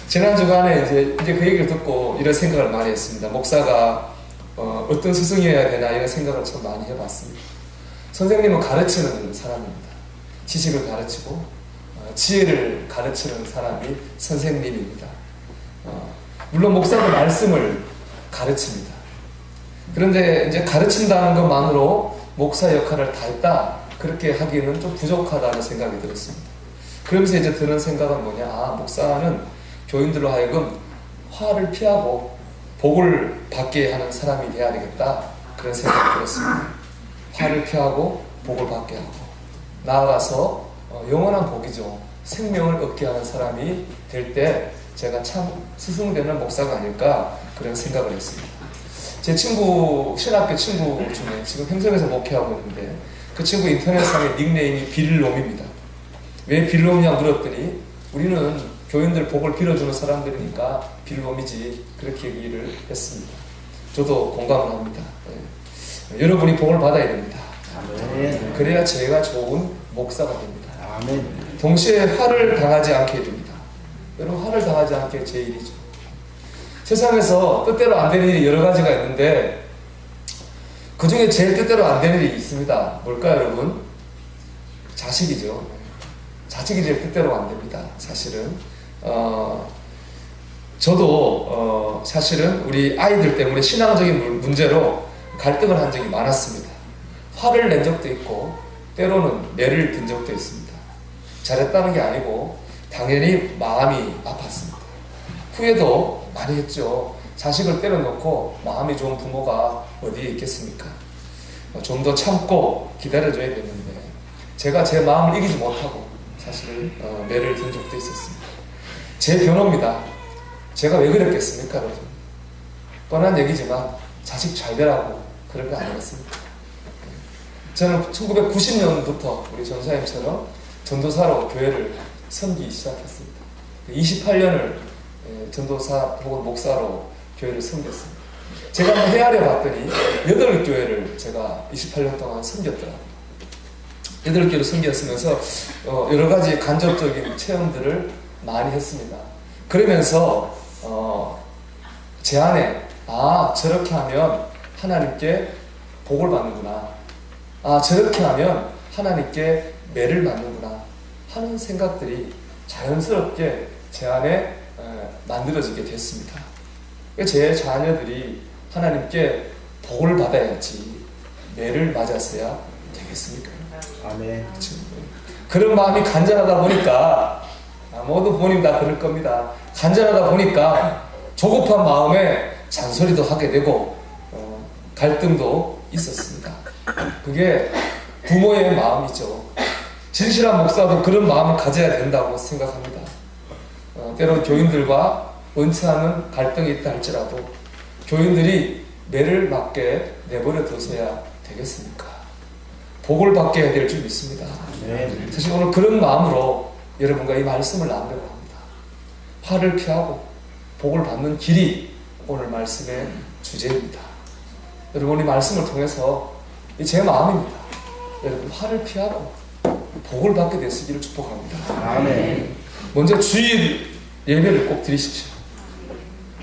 지난 주간에 이제 그 얘기를 듣고 이런 생각을 많이 했습니다. 목사가 어떤 스승이어야 되나 이런 생각을 참 많이 해봤습니다. 선생님은 가르치는 사람입니다. 지식을 가르치고 지혜를 가르치는 사람이 선생님입니다. 물론 목사도 말씀을 가르칩니다. 그런데 이제 가르친다는 것만으로 목사 역할을 다 했다, 그렇게 하기는 좀 부족하다는 생각이 들었습니다. 그러면서 이제 드는 생각은 뭐냐, 목사는 교인들로 하여금 화를 피하고 복을 받게 하는 사람이 되어야 되겠다, 그런 생각이 들었습니다. 화를 피하고 복을 받게 하고 나아가서 영원한 복이죠, 생명을 얻게 하는 사람이 될 때 제가 참 스승되는 목사가 아닐까, 그런 생각을 했습니다. 제 친구, 신학교 친구 중에 지금 행성에서 목회하고 있는데 그 친구 인터넷상의 닉네임이 빌롬입니다. 왜 빌롬이냐 물었더니 우리는 교인들 복을 빌어주는 사람들이니까 빌롬이지, 그렇게 얘기를 했습니다. 저도 공감을 합니다. 여러분이 복을 받아야 됩니다. 아멘. 그래야 제가 좋은 목사가 됩니다. 아멘. 동시에 화를 당하지 않게 됩니다. 여러분, 화를 당하지 않게 제일이죠. 세상에서 뜻대로 안 되는 일이 여러 가지가 있는데 그 중에 제일 뜻대로 안 되는 일이 있습니다. 뭘까요, 여러분? 자식이죠. 자식이 제일 뜻대로 안 됩니다. 사실은 저도 사실은 우리 아이들 때문에 신앙적인 문제로 갈등을 한 적이 많았습니다. 화를 낸 적도 있고 때로는 매를 든 적도 있습니다. 잘했다는 게 아니고 당연히 마음이 아팠습니다. 후회도 많이 했죠. 자식을 때려놓고 마음이 좋은 부모가 어디에 있겠습니까? 좀 더 참고 기다려줘야 되는데 제가 제 마음을 이기지 못하고 사실 매를 든 적도 있었습니다. 제 변호입니다. 제가 왜 그랬겠습니까, 여러분? 뻔한 얘기지만 자식 잘 되라고 그런 거 아니겠습니까? 저는 1990년부터 우리 전사님처럼 전도사로 교회를 섬기기 시작했습니다. 28년을 전도사 혹은 목사로 교회를 섬겼습니다. 제가 한번 헤아려 봤더니 8교회를 제가 28년 동안 섬겼더라고요. 8교회를 섬겼으면서 여러 가지 간접적인 체험들을 많이 했습니다. 그러면서 제 안에 저렇게 하면 하나님께 복을 받는구나, 저렇게 하면 하나님께 매를 맞는구나 하는 생각들이 자연스럽게 제 안에 만들어지게 됐습니다. 제 자녀들이 하나님께 복을 받아야지 매를 맞았어야 되겠습니까? 아멘. 그렇죠? 그런 마음이 간절하다 보니까 모두 부모님 다 그럴 겁니다. 간절하다 보니까 조급한 마음에 잔소리도 하게 되고 갈등도 있었습니다. 그게 부모의 마음이죠. 진실한 목사도 그런 마음을 가져야 된다고 생각합니다. 때론 교인들과 원치 않은 갈등이 있다 할지라도 교인들이 매를 맞게 내버려 두셔야 되겠습니까? 복을 받게 해야 될 줄 믿습니다. 네. 사실 오늘 그런 마음으로 여러분과 이 말씀을 나누려고 합니다. 화를 피하고 복을 받는 길이 오늘 말씀의 주제입니다. 여러분, 이 말씀을 통해서 제 마음입니다. 여러분, 화를 피하고 복을 받게 되시기를 축복합니다. 아멘. 먼저 주일 예배를 꼭 드리십시오.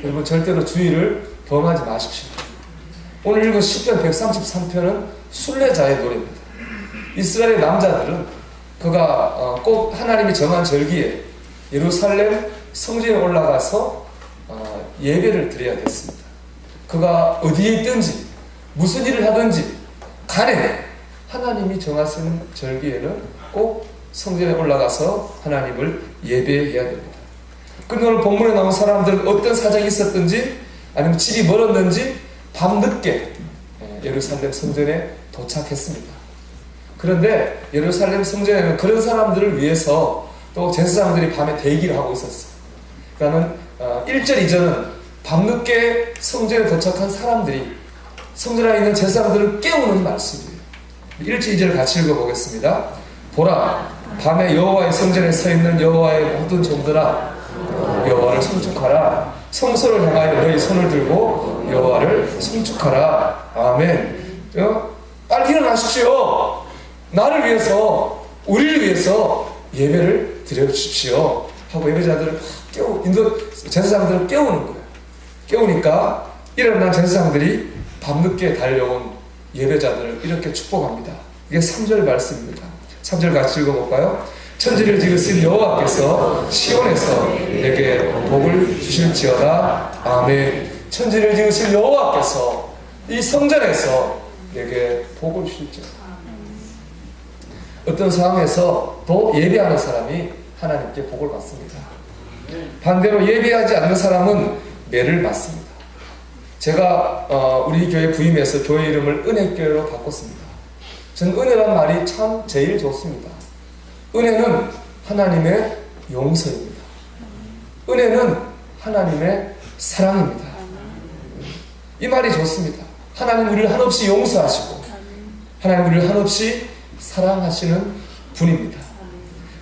여러분, 절대로 주일을 범하지 마십시오. 오늘 읽은 시편 133편은 순례자의 노래입니다. 이스라엘의 남자들은 그가 꼭 하나님이 정한 절기에 예루살렘 성전에 올라가서 예배를 드려야 됐습니다. 그가 어디에 있든지 무슨 일을 하든지 간에 하나님이 정하신 절기에는 꼭 성전에 올라가서 하나님을 예배해야 됩니다. 그런데 오늘 본문에 나온 사람들은 어떤 사정이 있었든지 아니면 집이 멀었는지 밤늦게 예루살렘 성전에 도착했습니다. 그런데 예루살렘 성전에는 그런 사람들을 위해서 또 제사장들이 밤에 대기를 하고 있었어요. 그러니까 1절 이전은 밤늦게 성전에 도착한 사람들이 성전 안에 있는 제사장들을 깨우는 말씀이에요. 1절 2절 같이 읽어보겠습니다. 보라, 밤에 여호와의 성전에 서 있는 여호와의 모든 종들아, 여호와를 송축하라. 성소를 향하여 너희 손을 들고 여호와를 송축하라. 아멘. 빨리 일어나십시오. 나를 위해서, 우리를 위해서 예배를 드려주십시오 하고 예배자들을 막 제사장들을 깨우는 거예요. 깨우니까 일어난 제사장들이 밤늦게 달려온 예배자들을 이렇게 축복합니다. 이게 3절 말씀입니다. 3절 같이 읽어볼까요? 천지를 지으신 여호와께서 시온에서 내게 복을 주실지어다. 아멘. 천지를 지으신 여호와께서 이 성전에서 내게 복을 주실지어다. 어떤 상황에서 또 예배하는 사람이 하나님께 복을 받습니다. 반대로 예배하지 않는 사람은 매를 맞습니다. 제가 우리 교회 부임해서 교회 이름을 은혜교회로 바꿨습니다. 전 은혜란 말이 참 제일 좋습니다. 은혜는 하나님의 용서입니다. 은혜는 하나님의 사랑입니다. 이 말이 좋습니다. 하나님 우리를 한없이 용서하시고 하나님 우리를 한없이 사랑하시는 분입니다.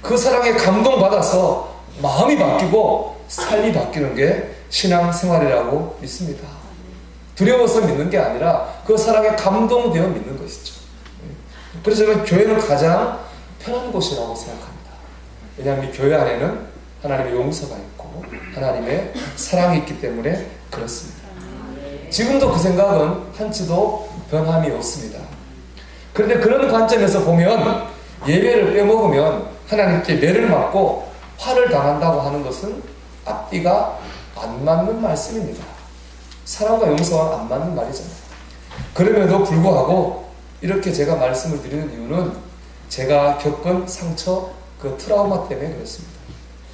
그 사랑에 감동받아서 마음이 바뀌고 삶이 바뀌는 게 신앙생활이라고 믿습니다. 두려워서 믿는 게 아니라 그 사랑에 감동되어 믿는 것이죠. 그래서 저는 교회는 가장 편한 곳이라고 생각합니다. 왜냐하면 이 교회 안에는 하나님의 용서가 있고 하나님의 사랑이 있기 때문에 그렇습니다. 지금도 그 생각은 한치도 변함이 없습니다. 그런데 그런 관점에서 보면 예배를 빼먹으면 하나님께 매를 맞고 화를 당한다고 하는 것은 앞뒤가 안 맞는 말씀입니다. 사랑과 용서와 안 맞는 말이잖아요. 그럼에도 불구하고 이렇게 제가 말씀을 드리는 이유는 제가 겪은 상처, 그 트라우마 때문에 그렇습니다.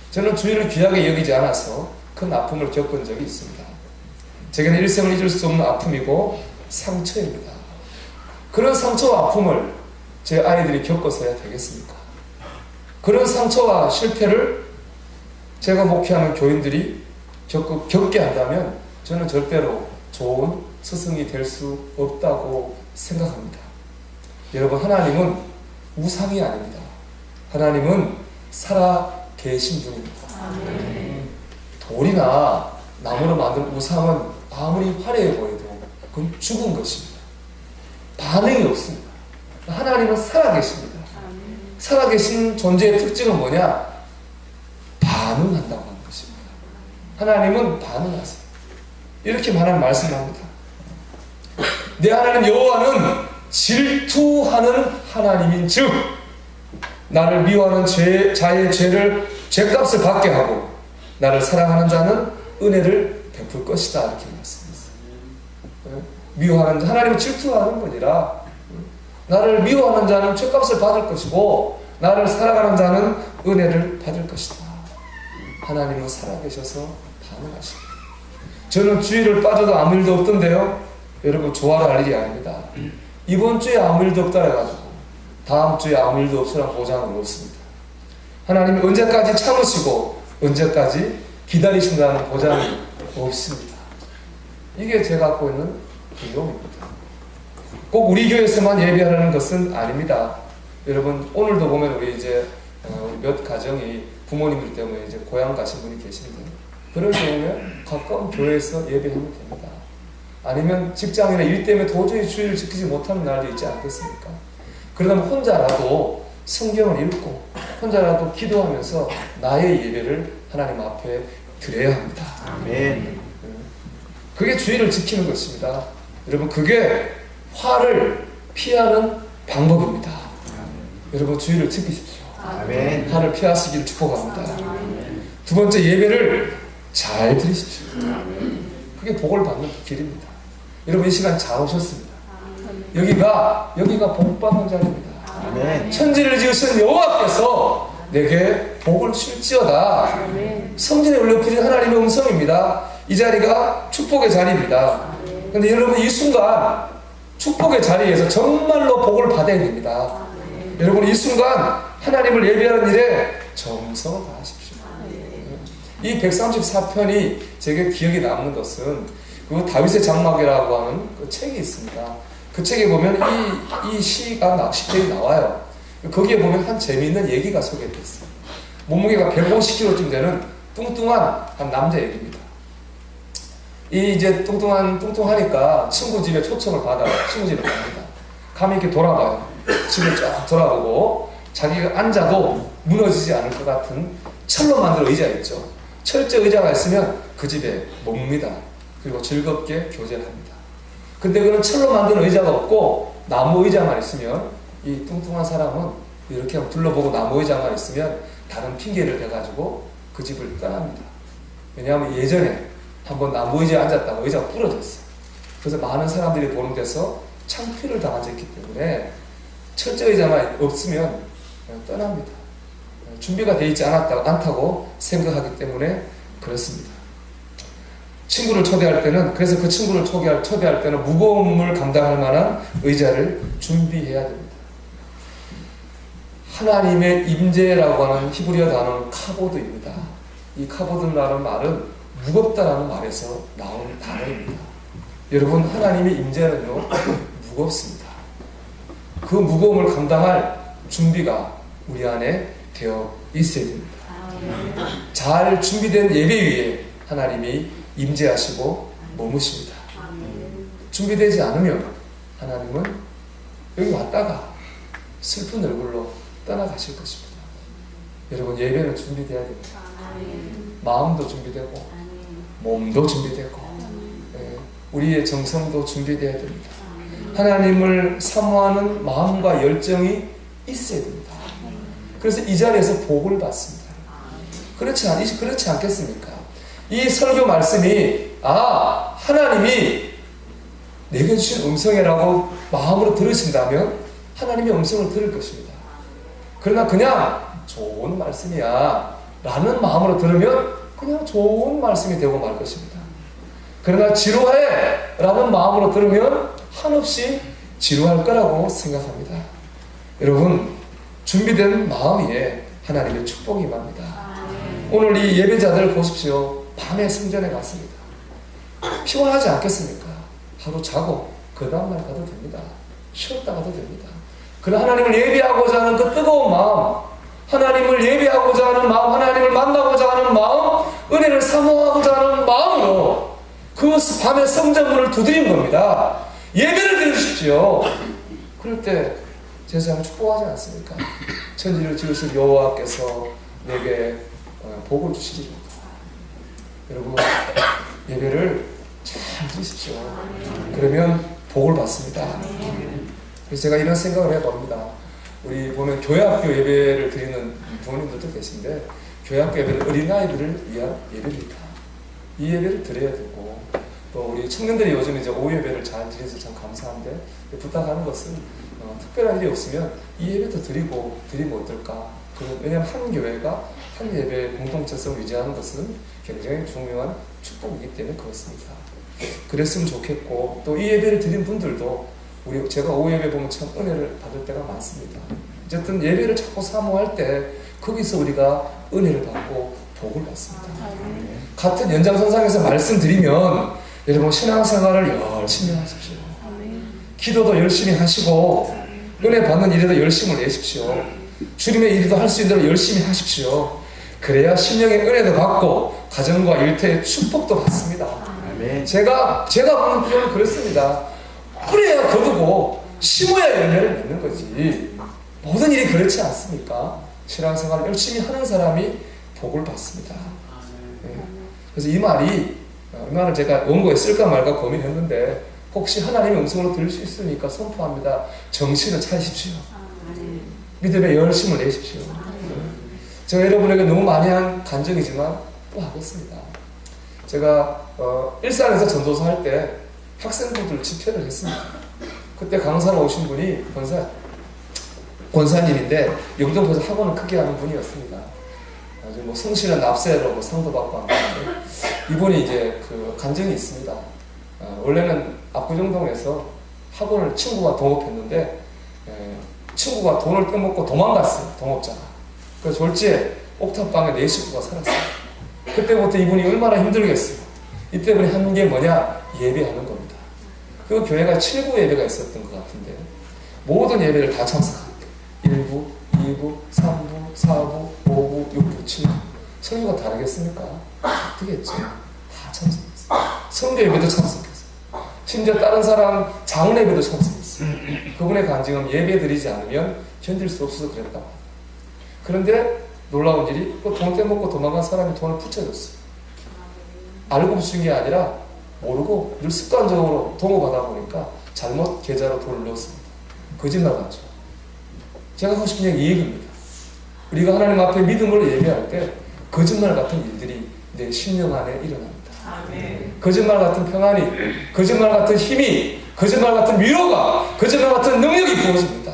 저는 주일을 귀하게 여기지 않아서 큰 아픔을 겪은 적이 있습니다. 제게는 일생을 잊을 수 없는 아픔이고 상처입니다. 그런 상처와 아픔을 제 아이들이 겪어서야 되겠습니까? 그런 상처와 실패를 제가 목회하는 교인들이 겪게 한다면 저는 절대로 좋은 스승이 될 수 없다고 생각합니다. 여러분, 하나님은 우상이 아닙니다. 하나님은 살아 계신 분입니다. 돌이나 나무로 만든 우상은 아무리 화려해 보여도 그건 죽은 것입니다. 반응이 없습니다. 하나님은 살아계십니다. 살아계신 존재의 특징은 뭐냐? 반응한다고 하는 것입니다. 하나님은 반응하세요. 이렇게만 말씀합니다. 내 하나님 여호와는 질투하는 하나님인 즉 나를 미워하는 자의 죄값을 받게 하고 나를 사랑하는 자는 은혜를 베풀 것이다. 이렇게 말씀했어요. 미워하는 자, 하나님은 질투하는 분이라 나를 미워하는 자는 죄값을 받을 것이고 나를 사랑하는 자는 은혜를 받을 것이다. 하나님은 살아계셔서 반응하십니다. 저는 주일을 빠져도 아무 일도 없던데요. 여러분 좋아할 일이 아닙니다. 이번 주에 아무 일도 없다 해가지고 다음 주에 아무 일도 없으란 보장은 없습니다. 하나님이 언제까지 참으시고 언제까지 기다리신다는 보장이 없습니다. 이게 제가 갖고 있는 두려움입니다. 꼭 우리 교회에서만 예배하라는 것은 아닙니다. 여러분 오늘도 보면 우리 이제 몇 가정이 부모님들 때문에 이제 고향 가신 분이 계신데 그럴 경우에 가까운 교회에서 예배하면 됩니다. 아니면 직장이나 일 때문에 도저히 주일을 지키지 못하는 날도 있지 않겠습니까? 그러다면 혼자라도 성경을 읽고 혼자라도 기도하면서 나의 예배를 하나님 앞에 드려야 합니다. 아멘. 그게 주일을 지키는 것입니다. 여러분 그게 화를 피하는 방법입니다. 여러분 주일을 지키십시오. 아멘. 화를 피하시기를 축복합니다. 두 번째 예배를 잘 드리십시오. 그게 복을 받는 길입니다. 여러분 이 시간 잘 오셨습니다. 여기가 복 받는 자리입니다. 아멘. 천지를 지으신 여호와께서 내게 복을 줄지어다. 성전에 울려 퍼진 하나님의 음성입니다. 이 자리가 축복의 자리입니다. 그런데 여러분 이 순간 축복의 자리에서 정말로 복을 받아야 됩니다. 여러분 이 순간 하나님을 예배하는 일에 정성을 다하십시오. 이 134편이 제게 기억에 남는 것은 그 다윗의 장막이라고 하는 그 책이 있습니다. 그 책에 보면 이 시가 10편이 나와요. 거기에 보면 한 재미있는 얘기가 소개되어 있어요. 몸무게가 150kg쯤 되는 뚱뚱한 한 남자 얘기입니다. 이 이제 뚱뚱하니까 친구 집에 초청을 받아요. 친구 집에 갑니다. 가면 이렇게 돌아봐요. 집을 쫙 돌아보고 자기가 앉아도 무너지지 않을 것 같은 철로 만든 의자 있죠. 철제 의자가 있으면 그 집에 멉니다. 그리고 즐겁게 교제를 합니다. 근데 그런 철로 만든 의자가 없고 나무 의자만 있으면 이 뚱뚱한 사람은 이렇게 둘러보고 나무 의자만 있으면 다른 핑계를 대가지고 그 집을 떠납니다. 왜냐하면 예전에 한번 나무 의자에 앉았다가 의자가 부러졌어요. 그래서 많은 사람들이 보는 데서 창피를 당한 적이 있기 때문에 철제 의자만 없으면 그냥 떠납니다. 준비가 되어 있지 않다고 생각하기 때문에 그렇습니다. 친구를 초대할 때는, 그래서 그 친구를 초대할 때는 무거움을 감당할 만한 의자를 준비해야 됩니다. 하나님의 임재라고 하는 히브리어 단어는 카보드입니다. 이 카보드라는 말은 무겁다라는 말에서 나온 단어입니다. 여러분, 하나님의 임재는요 무겁습니다. 그 무거움을 감당할 준비가 우리 안에 되어 있어야 됩니다. 잘 준비된 예배 위에 하나님이 임재하시고 머무십니다. 준비되지 않으면 하나님은 여기 왔다가 슬픈 얼굴로 떠나가실 것입니다. 여러분, 예배는 준비되어야 됩니다. 마음도 준비되고 몸도 준비되고 우리의 정성도 준비되어야 됩니다. 하나님을 사모하는 마음과 열정이 있어야 됩니다. 그래서 이 자리에서 복을 받습니다. 그렇지 않겠습니까? 이 설교 말씀이 하나님이 내게 주신 음성이라고 마음으로 들으신다면 하나님의 음성을 들을 것입니다. 그러나 그냥 좋은 말씀이야 라는 마음으로 들으면 그냥 좋은 말씀이 되고 말 것입니다. 그러나 지루해 라는 마음으로 들으면 한없이 지루할 거라고 생각합니다. 여러분, 준비된 마음 위에 하나님의 축복이 임합니다. 오늘 이 예배자들 보십시오. 밤에 성전에 갔습니다. 피곤하지 않겠습니까? 하루 자고 그 다음날 가도 됩니다. 쉬었다 가도 됩니다. 그러나 하나님을 예배하고자 하는 그 뜨거운 마음, 하나님을 예배하고자 하는 마음, 하나님을 만나고자 하는 마음, 은혜를 사모하고자 하는 마음으로 그 밤에 성전문을 두드린 겁니다. 예배를 드리십시오. 그럴 때 제사장을 축복하지 않습니까? 천지를 지으신 여호와께서 내게 복을 주시리로다. 여러분, 예배를 잘 드리십시오. 그러면 복을 받습니다. 그래서 제가 이런 생각을 해봅니다. 우리 보면 교회학교 예배를 드리는 부모님들도 계신데, 교회학교 예배는 어린아이들을 위한 예배입니다. 이 예배를 드려야 되고, 또 우리 청년들이 요즘 이제 오후 예배를 잘 드려서 참 감사한데, 부탁하는 것은 특별한 일이 없으면 이 예배도 드리면 어떨까? 왜냐하면 한 교회가 한 예배 공동체성을 유지하는 것은 굉장히 중요한 축복이기 때문에 그렇습니다. 그랬으면 좋겠고, 또 이 예배를 드린 분들도 제가 오후 예배 보면 참 은혜를 받을 때가 많습니다. 어쨌든 예배를 자꾸 사모할 때 거기서 우리가 은혜를 받고 복을 받습니다. 같은 연장선상에서 말씀드리면 여러분, 신앙생활을 열심히 하십시오. 기도도 열심히 하시고 은혜 받는 일에도 열심을 내십시오. 주님의 일도 할 수 있는 대로 열심히 하십시오. 그래야 심령의 은혜도 받고 가정과 일터의 축복도 받습니다. 아멘. 제가 보는 표현은 그렇습니다. 뿌려야 거두고 심어야 열매를 맺는 거지. 모든 일이 그렇지 않습니까? 신앙생활 열심히 하는 사람이 복을 받습니다. 그래서 이 말을 제가 원고에 쓸까 말까 고민했는데, 혹시 하나님의 음성으로 들을 수 있으니까 선포합니다. 정신을 차리십시오. 믿음의 열심을 내십시오. 제가 여러분에게 너무 많이 한 간증이지만 또 하겠습니다. 제가 일산에서 전도사 할 때 학생부들 집회를 했습니다. 그때 강사로 오신 분이 권사님인데 영등포에서 학원을 크게 하는 분이었습니다. 아주 뭐 성실한 납세로 뭐 상도 받고 하는데, 이분이 이제 그 간증이 있습니다. 원래는 압구정동에서 학원을 친구가 동업했는데 친구가 돈을 떼먹고 도망갔어요. 동업자가. 그래서 졸지에 옥탑방에 4 식구가 살았어요. 그때부터 이분이 얼마나 힘들겠어요. 이때문에 한 게 뭐냐? 예배하는 겁니다. 그 교회가 7부 예배가 있었던 것 같은데 모든 예배를 다 참석합니다. 1부, 2부, 3부, 4부, 5부, 6부, 7부. 설교가 다르겠습니까? 다르겠죠. 다 참석했어요. 성교 예배도 참석했어요. 심지어 다른 사람 장례 예배도 참석했어요. 그분의 간증은 예배 드리지 않으면 견딜 수 없어서 그랬다고 합니다. 그런데 놀라운 일이 그 돈 떼먹고 도망간 사람이 돈을 붙여줬어요. 알고 붙인 게 아니라 모르고 늘 습관적으로 동업하다 보니까 잘못 계좌로 돈을 넣었습니다. 거짓말 같죠. 제가 하고 싶은 얘기 이 얘기입니다. 우리가 하나님 앞에 믿음으로 예배할 때 거짓말 같은 일들이 내 심령 안에 일어납니다. 거짓말 같은 평안이, 거짓말 같은 힘이, 거짓말 같은 위로가, 거짓말 같은 능력이 부어집니다.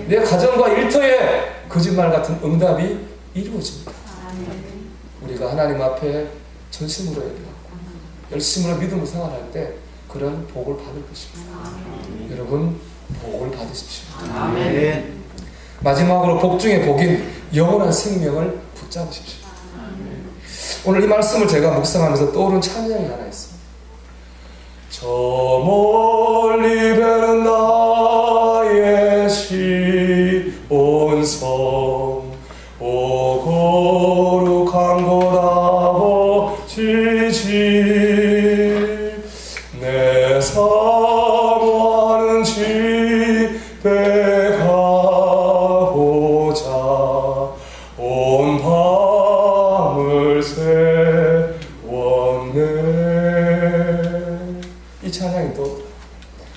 내 가정과 일터에 거짓말 같은 응답이 이루어집니다. 우리가 하나님 앞에 전심으로 예배하고 열심으로 믿음으로 생활할 때 그런 복을 받을 것입니다. 여러분 복을 받으십시오. 아멘. 마지막으로 복 중에 복인 영원한 생명을 붙잡으십시오. 오늘 이 말씀을 제가 묵상하면서 떠오른 찬양이 하나 있습니다. 저 멀리 배는 나의 시온성 오 거룩한 곳 아버지집 내 사모하는 집에 가보자 온 밤을 세웠네. 이 찬양이 또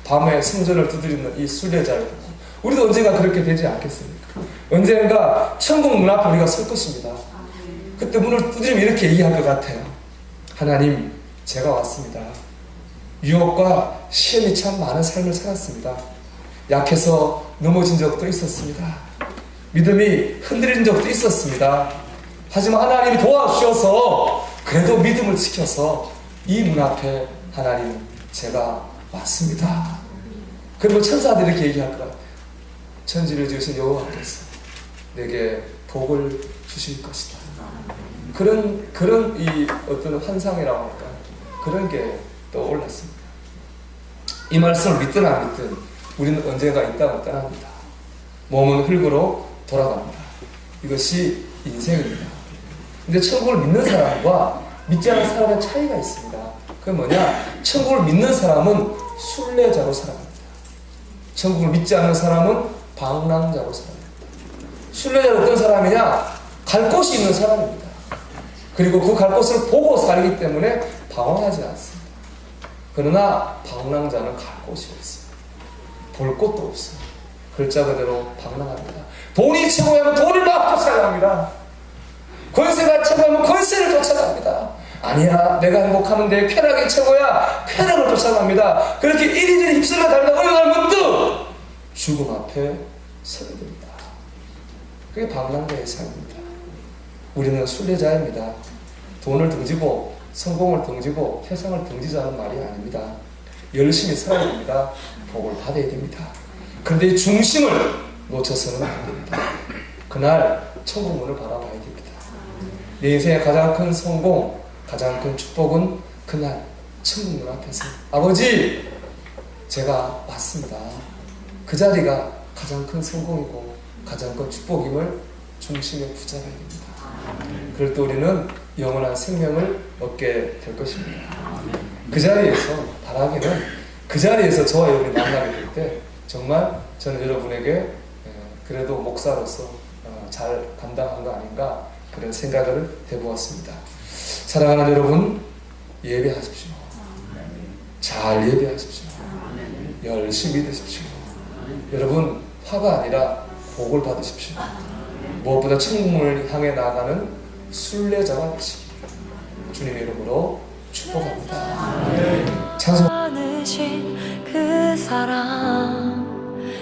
밤에 성전을 두드리는 이 순례자를 우리도 언젠가 그렇게 되지 않겠습니까? 언젠가 천국 문 앞에 우리가 설 것입니다. 그때 문을 두드리면 이렇게 얘기할 것 같아요. 하나님, 제가 왔습니다. 유혹과 시험이 참 많은 삶을 살았습니다. 약해서 넘어진 적도 있었습니다. 믿음이 흔들린 적도 있었습니다. 하지만 하나님이 도와주셔서 그래도 믿음을 지켜서 이 문 앞에 하나님, 제가 왔습니다. 그리고 천사들이 이렇게 얘기할 것 같아요. 천지를 지으신 여호와께서 내게 복을 주실 것이다. 그런 이 어떤 환상이라고 할까, 그런 게 떠올랐습니다. 이 말씀을 믿든 안 믿든 우리는 언젠가 이 땅을 떠납니다. 몸은 흙으로 돌아갑니다. 이것이 인생입니다. 근데 천국을 믿는 사람과 믿지 않는 사람의 차이가 있습니다. 그게 뭐냐? 천국을 믿는 사람은 순례자로 살아갑니다. 천국을 믿지 않는 사람은 방랑자로 살아갑니다. 순례자는 어떤 사람이냐? 갈 곳이 있는 사람입니다. 그리고 그 갈 곳을 보고 살기 때문에 방황하지 않습니다. 그러나 방랑자는 갈 곳이 없어요. 볼 곳도 없어요. 글자 그대로 방랑합니다. 돈이 최고야면 돈을 막 쫓아갑니다. 권세가 최고야면 권세를 쫓아갑니다. 아니야, 내가 행복하는데 쾌락이 최고야, 쾌락을 쫓아갑니다. 그렇게 이리저리 휩쓸려 다니다 어느 날 문득 죽음 앞에 서게 됩니다. 그게 방랑자의 삶입니다. 우리는 순례자입니다. 돈을 등지고 성공을 등지고 세상을 등지자는 말이 아닙니다. 열심히 살아야 됩니다. 복을 받아야 됩니다. 그런데 이 중심을 놓쳐서는 안 됩니다. 그날 천국 문을 바라봐야 됩니다. 내 인생의 가장 큰 성공, 가장 큰 축복은 그날 천국 문 앞에서 아버지, 제가 왔습니다. 그 자리가 가장 큰 성공이고 가장 큰 축복임을 중심에 붙잡아야 됩니다. 그럴 때 우리는 영원한 생명을 얻게 될 것입니다. 그 자리에서 바라기는 그 자리에서 저와 여러분이 만나게 될 때 정말 저는 여러분에게 그래도 목사로서 잘 감당한 거 아닌가 그런 생각을 해보았습니다. 사랑하는 여러분, 예배하십시오. 잘 예배하십시오. 열심히 드십시오. 여러분, 화가 아니라 복을 받으십시오. 무엇보다 천국문을 향해 나아가는 순례자가 되시기 주님의 이름으로 축복합니다. 찬송.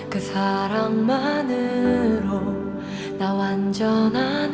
그 사랑만으로 나 완전한